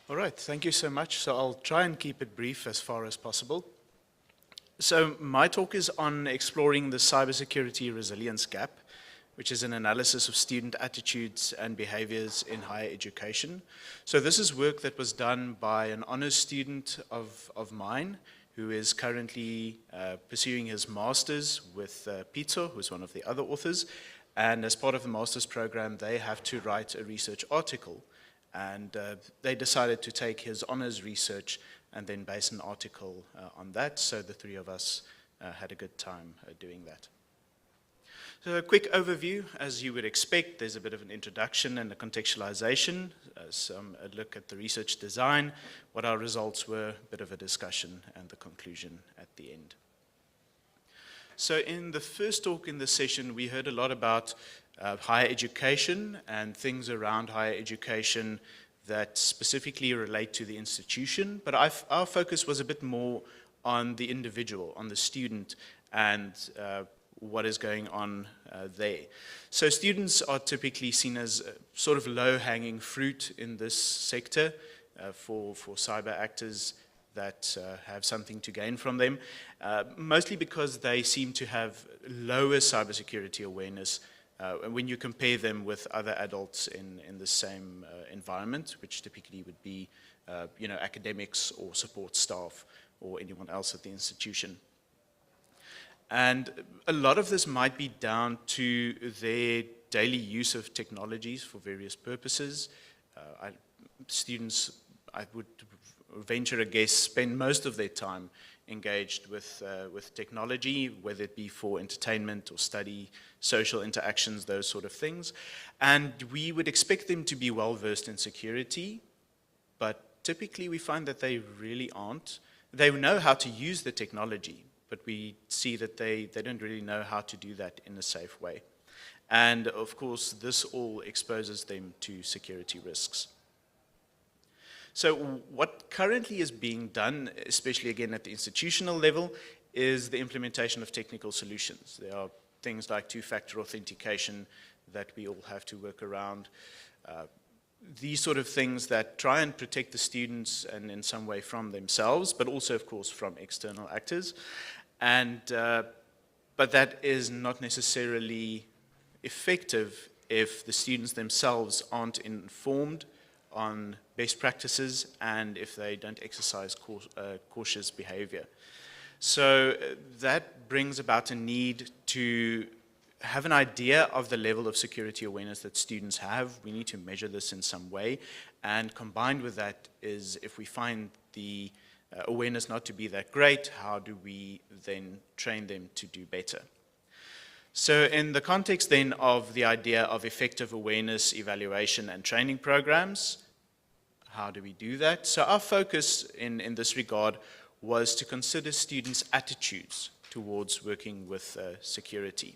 All right, thank you so much. So I'll try and keep it brief as far as possible. So my talk is on exploring the cybersecurity resilience gap, which is an analysis of student attitudes and behaviors in higher education. So this is work that was done by an honors student of mine who is currently pursuing his master's with Pizzo, who's one of the other authors. And as part of the master's program, they have to write a research article. And they decided to take his honors research and then base an article on that. So the three of us had a good time doing that. So a quick overview, as you would expect, there's a bit of an introduction and a contextualization, a look at the research design, what our results were, a bit of a discussion, and the conclusion at the end. So in the first talk in this session, we heard a lot about higher education and things around higher education that specifically relate to the institution, but our focus was a bit more on the individual, on the student, and what is going on there. So students are typically seen as sort of low-hanging fruit in this sector for cyber actors that have something to gain from them, mostly because they seem to have lower cybersecurity awareness when you compare them with other adults in the same environment, which typically would be academics or support staff or anyone else at the institution. And a lot of this might be down to their daily use of technologies for various purposes. Students, I would venture a guess, spend most of their time engaged with technology, whether it be for entertainment or study, social interactions, those sort of things. And we would expect them to be well versed in security, but typically we find that they really aren't. They know how to use the technology, but we see that they don't really know how to do that in a safe way. And of course, this all exposes them to security risks. So what currently is being done, especially again at the institutional level, is the implementation of technical solutions. There are things like two-factor authentication that we all have to work around. These sort of things that try and protect the students and in some way from themselves, but also, of course, from external actors. And, but that is not necessarily effective if the students themselves aren't informed on best practices and if they don't exercise cautious behavior. So that brings about a need to have an idea of the level of security awareness that students have. We need to measure this in some way, and combined with that is if we find the awareness not to be that great, how do we then train them to do better? So in the context then of the idea of effective awareness, evaluation, and training programs, how do we do that? So our focus in this regard was to consider students' attitudes towards working with security.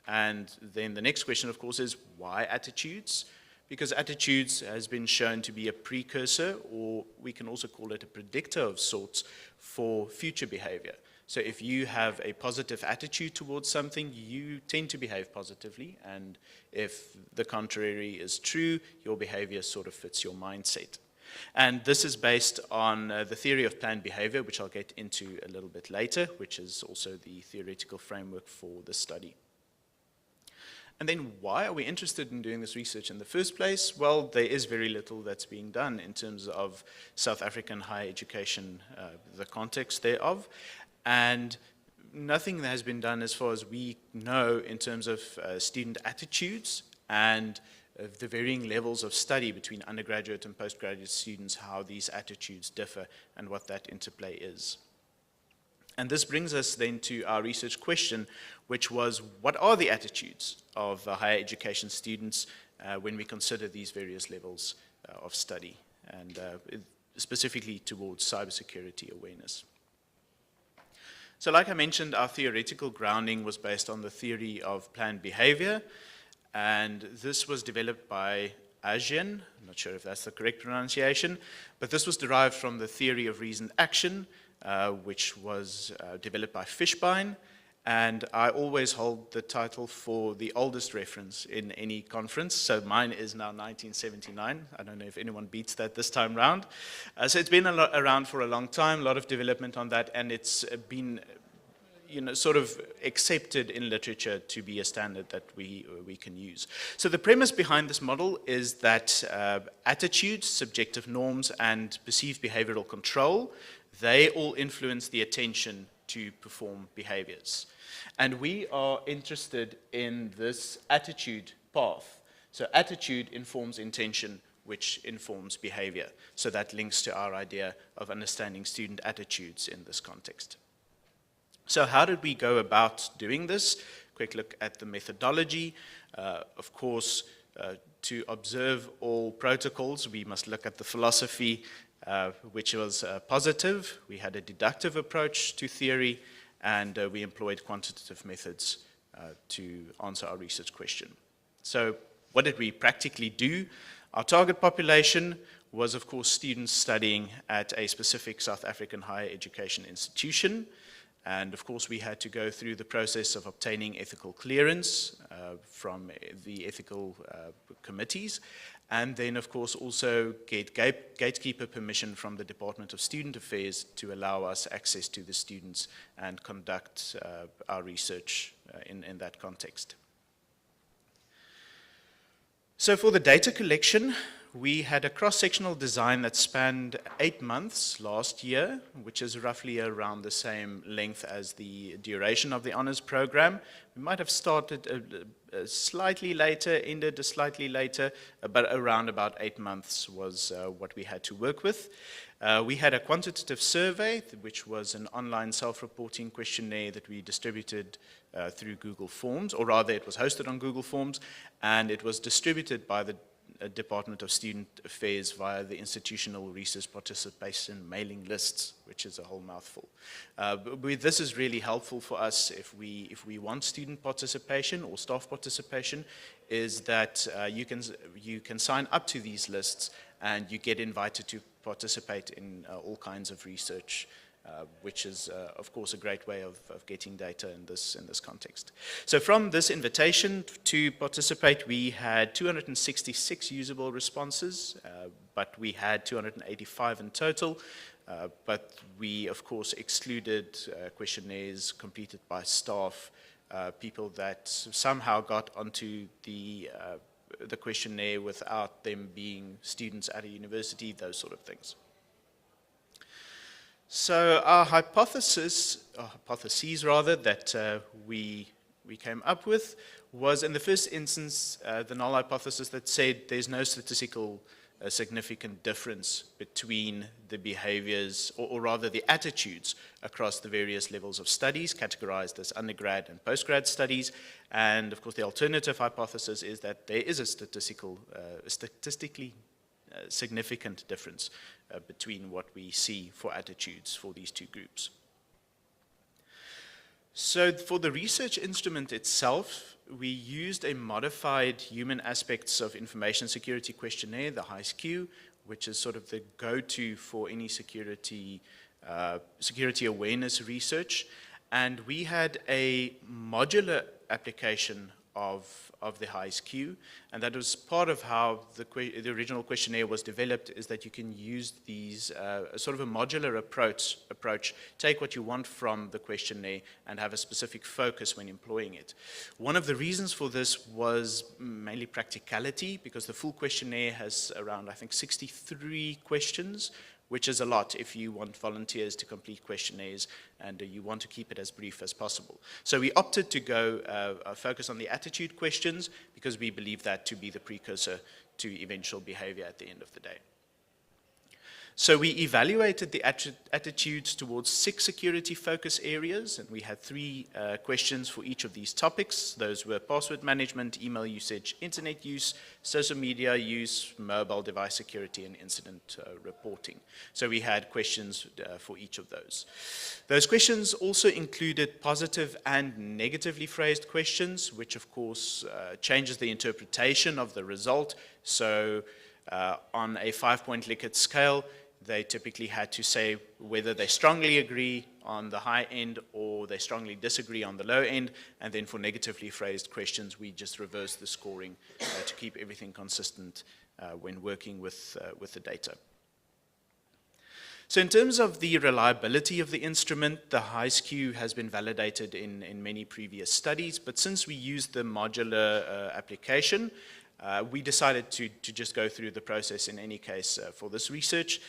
And then the next question, of course, is why attitudes? Because attitudes has been shown to be a precursor, or we can also call it a predictor of sorts, for future behavior. So if you have a positive attitude towards something, you tend to behave positively, and if the contrary is true, your behavior sort of fits your mindset. And this is based on the theory of planned behavior, which I'll get into a little bit later, which is also the theoretical framework for this study. And then why are we interested in doing this research in the first place? Well, there is very little that's being done in terms of South African higher education, the context thereof, and nothing that has been done as far as we know in terms of student attitudes and the varying levels of study between undergraduate and postgraduate students, how these attitudes differ and what that interplay is. And this brings us then to our research question, which was, what are the attitudes of higher education students when we consider these various levels of study, and specifically towards cybersecurity awareness? So like I mentioned, our theoretical grounding was based on the theory of planned behavior, and this was developed by Ajien. I'm not sure if that's the correct pronunciation, but this was derived from the theory of reasoned action, which was developed by Fishbein, and I always hold the title for the oldest reference in any conference. So mine is now 1979. I don't know if anyone beats that this time round. So it's been around for a long time, a lot of development on that, and it's been sort of accepted in literature to be a standard that we can use. So the premise behind this model is that attitudes, subjective norms, and perceived behavioral control, they all influence the attention to perform behaviors. And we are interested in this attitude path. So attitude informs intention, which informs behavior. So that links to our idea of understanding student attitudes in this context. So how did we go about doing this? Quick look at the methodology. Of course, to observe all protocols, we must look at the philosophy, which was positive. We had a deductive approach to theory, and we employed quantitative methods to answer our research question. So what did we practically do? Our target population was, of course, students studying at a specific South African higher education institution. And of course, we had to go through the process of obtaining ethical clearance from the ethical committees, and then, of course, also get gatekeeper permission from the Department of Student Affairs to allow us access to the students and conduct our research in that context. So for the data collection, we had a cross-sectional design that spanned 8 months last year, which is roughly around the same length as the duration of the honors program. We might have started slightly later, ended slightly later, but around about 8 months was what we had to work with. We had a quantitative survey, which was an online self-reporting questionnaire that we distributed through Google Forms, or rather it was hosted on Google Forms, and it was distributed by the Department of Student Affairs via the institutional research participation mailing lists, which is a whole mouthful. This is really helpful for us if we want student participation or staff participation, is that you can sign up to these lists and you get invited to participate in all kinds of research, which is, of course, a great way of getting data in this context. So from this invitation to participate, we had 266 usable responses, but we had 285 in total. But we, of course, excluded questionnaires completed by staff, people that somehow got onto the questionnaire without them being students at a university, those sort of things. So our hypotheses that we came up with was, in the first instance, the null hypothesis that said there's no statistical significant difference between the behaviors, or rather the attitudes, across the various levels of studies categorized as undergrad and postgrad studies. And of course, the alternative hypothesis is that there is a statistically significant difference between what we see for attitudes for these two groups. So for the research instrument itself, we used a modified human aspects of information security questionnaire, the HiSQ, which is sort of the go-to for any security awareness research. And we had a modular application of the HiSQ, and that was part of how the original questionnaire was developed, is that you can use these sort of a modular approach, take what you want from the questionnaire and have a specific focus when employing it. One of the reasons for this was mainly practicality, because the full questionnaire has around, I think, 63 questions, which is a lot if you want volunteers to complete questionnaires and you want to keep it as brief as possible. So we opted to go focus on the attitude questions because we believe that to be the precursor to eventual behavior at the end of the day. So we evaluated the attitudes towards 6 security focus areas, and we had 3 questions for each of these topics. Those were password management, email usage, internet use, social media use, mobile device security, and incident reporting. So we had questions for each of those. Those questions also included positive and negatively phrased questions, which of course changes the interpretation of the result. So on a 5-point Likert scale, they typically had to say whether they strongly agree on the high end or they strongly disagree on the low end, and then for negatively phrased questions, we just reverse the scoring to keep everything consistent when working with the data. So in terms of the reliability of the instrument, the HiSQ has been validated in many previous studies, but since we used the modular application, we decided to just go through the process in any case for this research.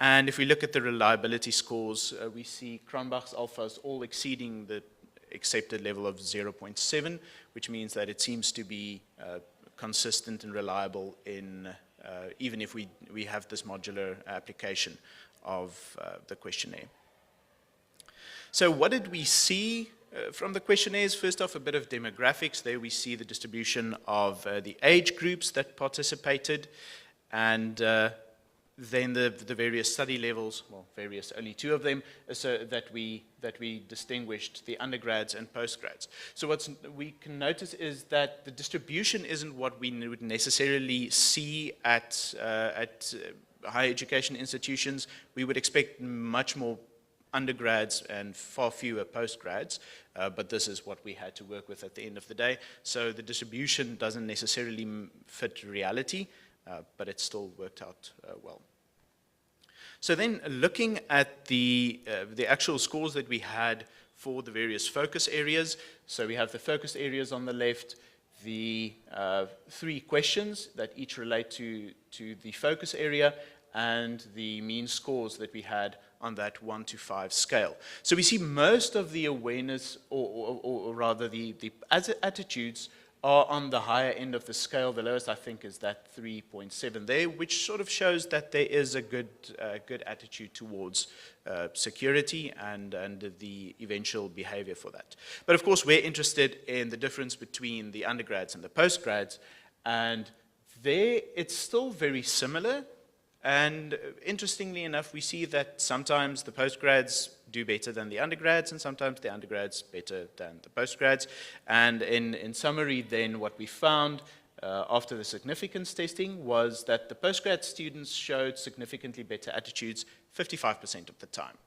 And if we look at the reliability scores, we see Cronbach's alphas all exceeding the accepted level of 0.7, which means that it seems to be consistent and reliable in even if we have this modular application of the questionnaire. So what did we see from the questionnaires? First off, a bit of demographics. There we see the distribution of the age groups that participated, and then the various study levels, well, various, only two of them, so that we distinguished the undergrads and postgrads. So what we can notice is that the distribution isn't what we would necessarily see at higher education institutions. We would expect much more undergrads and far fewer postgrads, but this is what we had to work with at the end of the day. So the distribution doesn't necessarily fit reality, but it still worked out well. So then looking at the actual scores that we had for the various focus areas, so we have the focus areas on the left, the 3 questions that each relate to the focus area, and the mean scores that we had on that 1 to 5 scale. So we see most of the awareness, or rather the attitudes, are on the higher end of the scale. The lowest, I think, is that 3.7 there, which sort of shows that there is a good attitude towards security and the eventual behavior for that. But of course, we're interested in the difference between the undergrads and the postgrads, and there it's still very similar. And interestingly enough, we see that sometimes the postgrads do better than the undergrads, and sometimes the undergrads better than the postgrads. And in summary, then, what we found after the significance testing was that the postgrad students showed significantly better attitudes 55% of the time.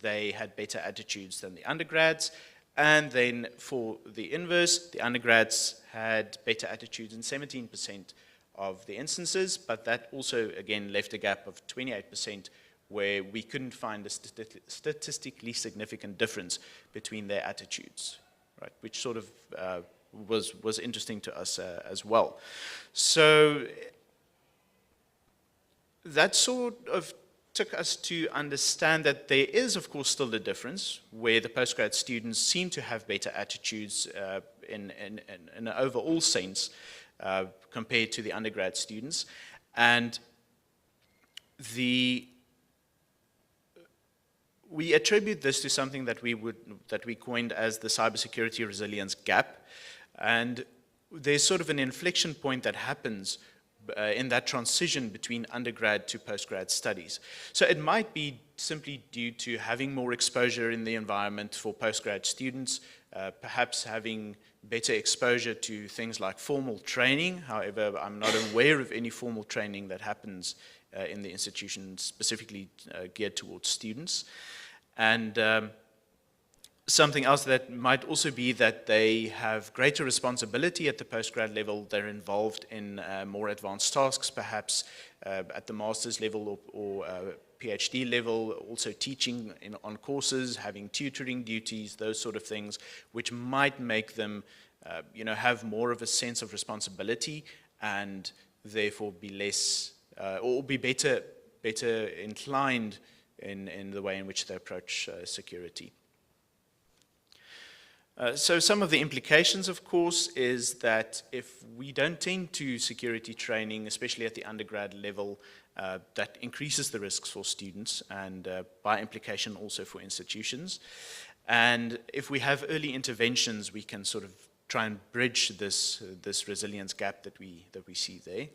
They had better attitudes than the undergrads. And then for the inverse, the undergrads had better attitudes in 17% of the instances, but that also, again, left a gap of 28% where we couldn't find a statistically significant difference between their attitudes, right? Which sort of was interesting to us as well. So that sort of took us to understand that there is, of course, still a difference where the postgrad students seem to have better attitudes in an overall sense, compared to the undergrad students. And we attribute this to something that we coined as the cybersecurity resilience gap. And there's sort of an inflection point that happens in that transition between undergrad to postgrad studies. So it might be simply due to having more exposure in the environment for postgrad students, perhaps having better exposure to things like formal training. However, I'm not aware of any formal training that happens in the institution specifically geared towards students. And something else that might also be that they have greater responsibility at the postgrad level. They're involved in more advanced tasks, perhaps at the master's level or PhD level, also teaching on courses, having tutoring duties, those sort of things, which might make them have more of a sense of responsibility and therefore be less or be better inclined in the way in which they approach security. So some of the implications, of course, is that if we don't tend to security training, especially at the undergrad level, that increases the risks for students and by implication also for institutions. And if we have early interventions, we can sort of try and bridge this resilience gap that we see there.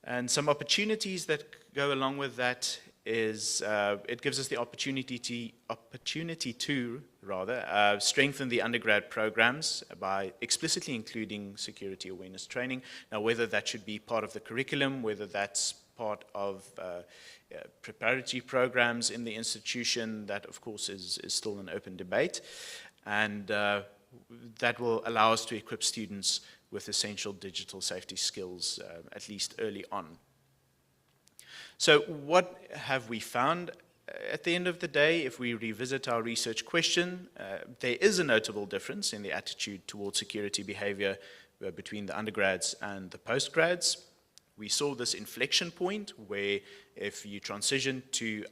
And some opportunities that go along with that is it gives us the opportunity to strengthen the undergrad programs by explicitly including security awareness training. Now, whether that should be part of the curriculum, whether that's part of preparatory programs in the institution. That, of course, is still an open debate. And that will allow us to equip students with essential digital safety skills, at least early on. So what have we found? At the end of the day, if we revisit our research question, there is a notable difference in the attitude towards security behavior between the undergrads and the postgrads. We saw this inflection point where if you transition to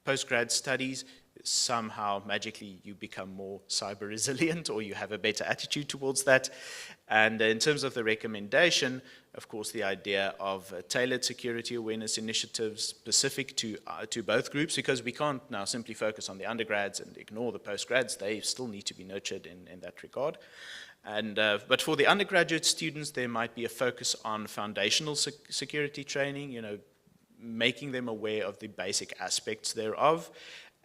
postgrad studies, somehow magically you become more cyber resilient, or you have a better attitude towards that. And in terms of the recommendation, of course, the idea of tailored security awareness initiatives specific to both groups, because we can't now simply focus on the undergrads and ignore the postgrads. They still need to be nurtured in that regard. And, but for the undergraduate students, there might be a focus on foundational security training, you know, making them aware of the basic aspects thereof,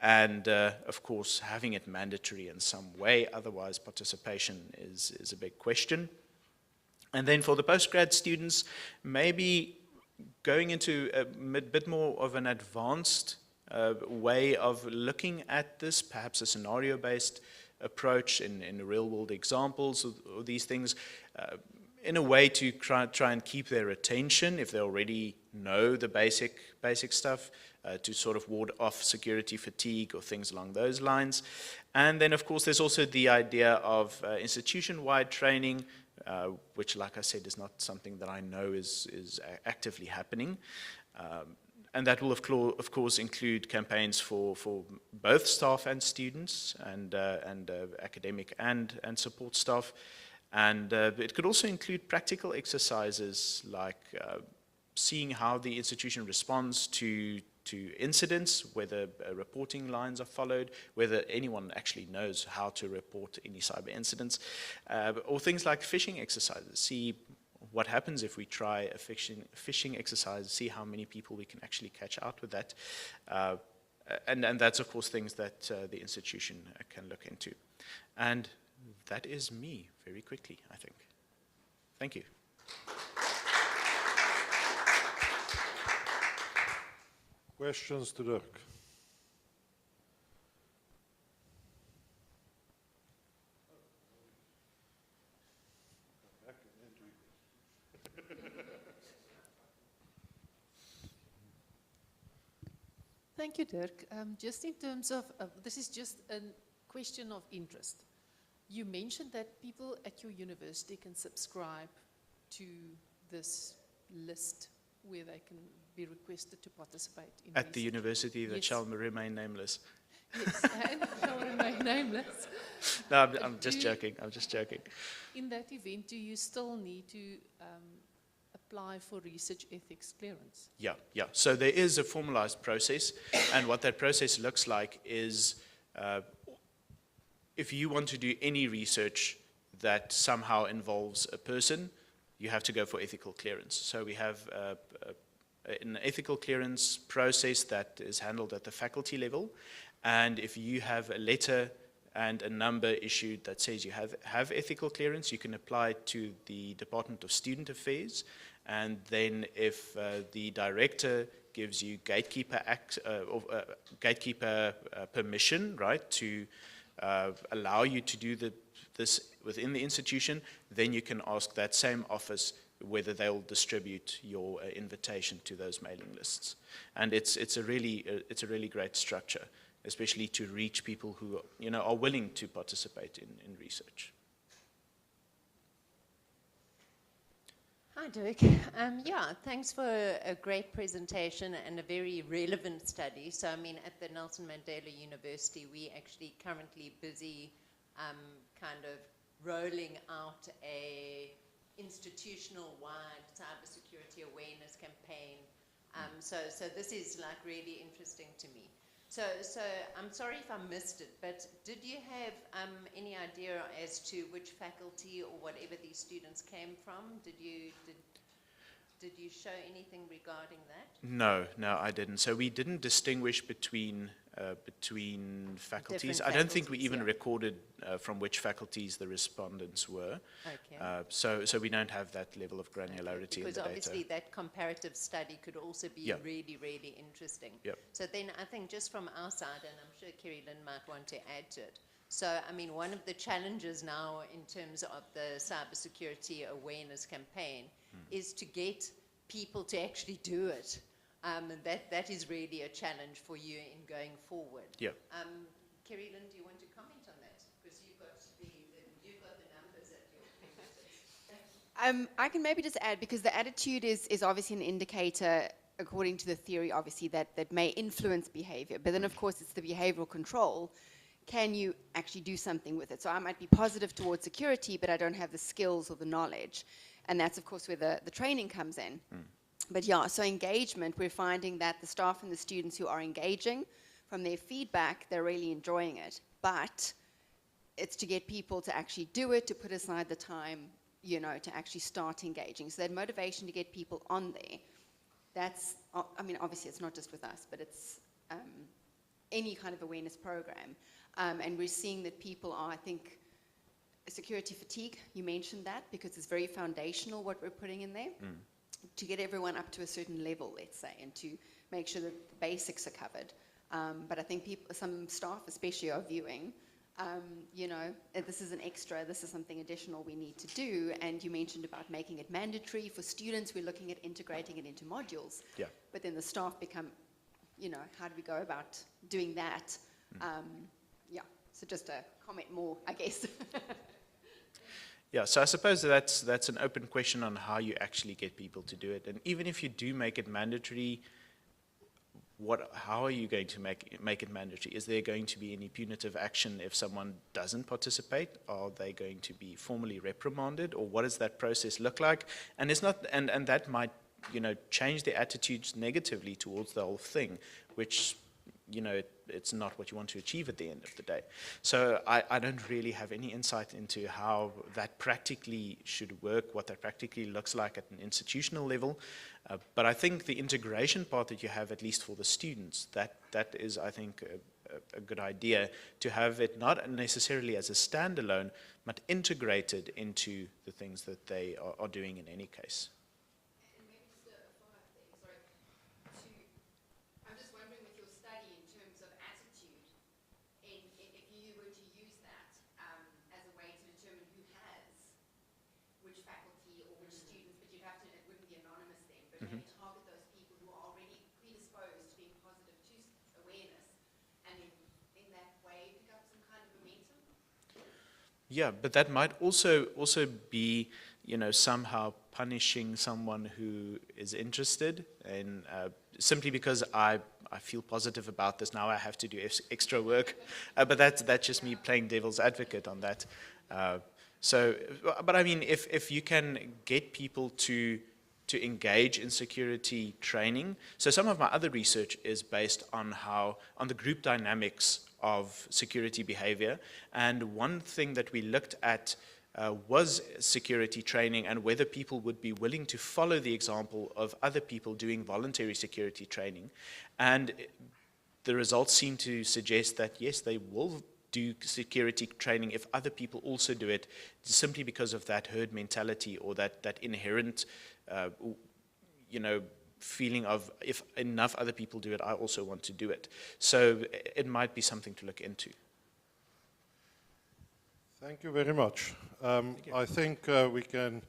and of course having it mandatory in some way, otherwise participation is a big question. And then for the postgrad students, maybe going into a bit more of an advanced way of looking at this, perhaps a scenario-based approach in real-world examples of these things, in a way to try and keep their attention if they already know the basic stuff, to sort of ward off security fatigue or things along those lines. And then, of course, there's also the idea of institution-wide training, which, like I said, is not something that I know is actively happening. And that will, of course, include campaigns for both staff and students, and academic and support staff. And it could also include practical exercises like seeing how the institution responds to incidents, whether reporting lines are followed, whether anyone actually knows how to report any cyber incidents, or things like phishing exercises. See what happens if we try a phishing exercise, see how many people we can actually catch out with that. And that's, of course, things that the institution can look into. And that is me, very quickly, I think. Thank you. Questions to Dirk? Thank you, Dirk. Just in terms of, this is just a question of interest. You mentioned that people at your university can subscribe to this list where they can be requested to participate in At the university that yes. shall remain nameless. Yes, and shall remain nameless. No, I'm just joking. I'm just joking. In that event, do you still need to apply for research ethics clearance? Yeah. So there is a formalized process, and what that process looks like is if you want to do any research that somehow involves a person, you have to go for ethical clearance. So we have an ethical clearance process that is handled at the faculty level, and if you have a letter and a number issued that says you have ethical clearance, you can apply to the Department of Student Affairs, and then if the director gives you gatekeeper permission, right, to allow you to do this within the institution, then you can ask that same office whether they'll distribute your invitation to those mailing lists. And it's a really great structure, especially to reach people who are willing to participate in research. Hi, Dirk. Yeah, thanks for a great presentation and a very relevant study. So, I mean, at the Nelson Mandela University, we actually currently busy kind of rolling out a institutional-wide cybersecurity awareness campaign. So this is like really interesting to me. So I'm sorry if I missed it, but did you have any idea as to which faculty or whatever these students came from? Did did you show anything regarding that? No, I didn't. So we didn't distinguish between faculties. I don't think we faculties, even yeah. recorded from which faculties the respondents were. Okay. So we don't have that level of granularity in Because the data. obviously that comparative study could also be Yeah. really, really interesting. Yep. So then I think just from our side, and I'm sure Kerry Lynn might want to add to it. So, I mean, one of the challenges now in terms of the cybersecurity awareness campaign is to get people to actually do it. And that is really a challenge for you in going forward. Yeah. Kerry Lynn, do you want to comment on that? Because you've got the numbers at your fingertips. I can maybe just add, because the attitude is obviously an indicator, according to the theory, obviously, that may influence behavior. But then, of course, it's the behavioral control. Can you actually do something with it? So I might be positive towards security, but I don't have the skills or the knowledge. And that's, of course, where the training comes in. But yeah, so engagement, we're finding that the staff and the students who are engaging, from their feedback, they're really enjoying it. But it's to get people to actually do it, to put aside the time, you know, to actually start engaging. So that motivation to get people on there, that's, I mean, obviously it's not just with us, but it's any kind of awareness program. And we're seeing that people are, I think, security fatigue, you mentioned that, because it's very foundational what we're putting in there, to get everyone up to a certain level, let's say, and to make sure that the basics are covered. But I think some staff especially are viewing, you know, this is an extra, this is something additional we need to do. And you mentioned about making it mandatory for students. We're looking at integrating it into modules. Yeah. But then the staff become, you know, how do we go about doing that? Yeah, so just a comment more, I guess. Yeah, so I suppose that's an open question on how you actually get people to do it. And even if you do make it mandatory, how are you going to make it mandatory? Is there going to be any punitive action if someone doesn't participate? Are they going to be formally reprimanded, or what does that process look like? And it's not, and that might, you know, change their attitudes negatively towards the whole thing, which, you know, it's not what you want to achieve at the end of the day. So I don't really have any insight into how that practically should work, what that practically looks like at an institutional level. But I think the integration part that you have, at least for the students, that is, I think, a good idea, to have it not necessarily as a standalone, but integrated into the things that they are doing in any case. Yeah, but that might also be, you know, somehow punishing someone who is interested, and simply because I feel positive about this, now I have to do extra work. But that's just me playing devil's advocate on that. But I mean, if you can get people to engage in security training. So some of my other research is based on the group dynamics of security behavior. And one thing that we looked at was security training, and whether people would be willing to follow the example of other people doing voluntary security training. And the results seem to suggest that, yes, they will do security training if other people also do it, simply because of that herd mentality, or that inherent you know, feeling of, if enough other people do it, I also want to do it. So it might be something to look into. Thank you very much. I think we can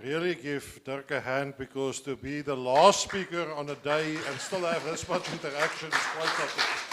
really give Dirk a hand, because to be the last speaker on a day and still have this much interaction is quite something.